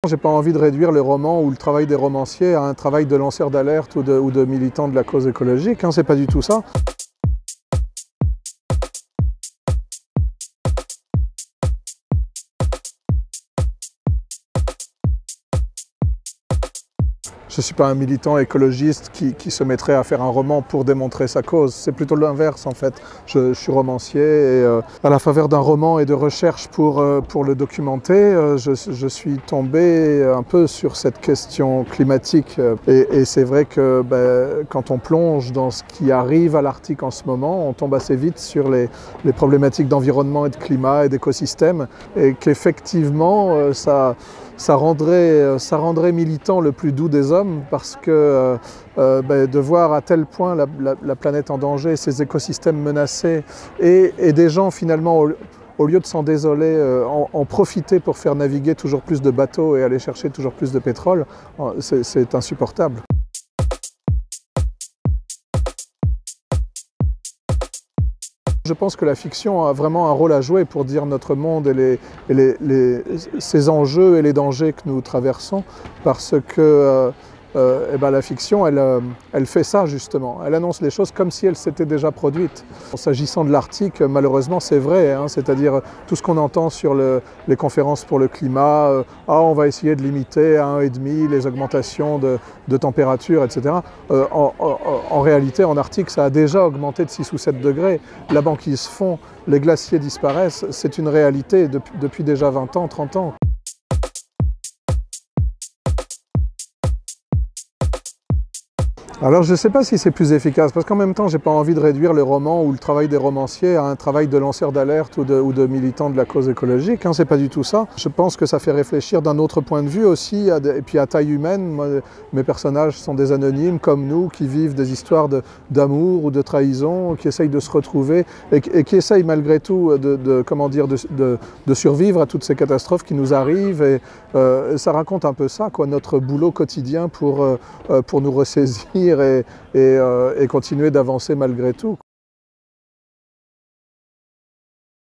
J'ai pas envie de réduire le roman ou le travail des romanciers à un travail de lanceur d'alerte ou de militant de la cause écologique, c'est pas du tout ça. Je ne suis pas un militant écologiste qui se mettrait à faire un roman pour démontrer sa cause. C'est plutôt l'inverse en fait. Je suis romancier et à la faveur d'un roman et de recherche pour le documenter, je suis tombé un peu sur cette question climatique. Et c'est vrai que quand on plonge dans ce qui arrive à l'Arctique en ce moment, on tombe assez vite sur les problématiques d'environnement et de climat et d'écosystème. Et qu'effectivement, ça rendrait militant le plus doux des hommes parce que de voir à tel point la planète en danger, ses écosystèmes menacés et des gens finalement au lieu de s'en désoler, en profiter pour faire naviguer toujours plus de bateaux et aller chercher toujours plus de pétrole, c'est insupportable. Je pense que la fiction a vraiment un rôle à jouer pour dire notre monde et ses enjeux et les dangers que nous traversons, parce que la fiction, elle fait ça justement. Elle annonce les choses comme si elles s'étaient déjà produites. S'agissant de l'Arctique, malheureusement c'est vrai, c'est-à-dire tout ce qu'on entend sur les conférences pour le climat, on va essayer de limiter à 1,5 les augmentations de température, etc. En réalité, en Arctique, ça a déjà augmenté de 6 ou 7 degrés. La banquise fond, les glaciers disparaissent, c'est une réalité depuis déjà 20 ans, 30 ans. Alors je ne sais pas si c'est plus efficace, parce qu'en même temps, j'ai pas envie de réduire le roman ou le travail des romanciers à un travail de lanceur d'alerte ou de militant de la cause écologique, c'est pas du tout ça. Je pense que ça fait réfléchir d'un autre point de vue aussi, et puis à taille humaine. Moi, mes personnages sont des anonymes comme nous, qui vivent des histoires d'amour ou de trahison, qui essayent de se retrouver et qui essayent malgré tout de survivre à toutes ces catastrophes qui nous arrivent. Et ça raconte un peu ça, notre boulot quotidien pour nous ressaisir et continuer d'avancer malgré tout.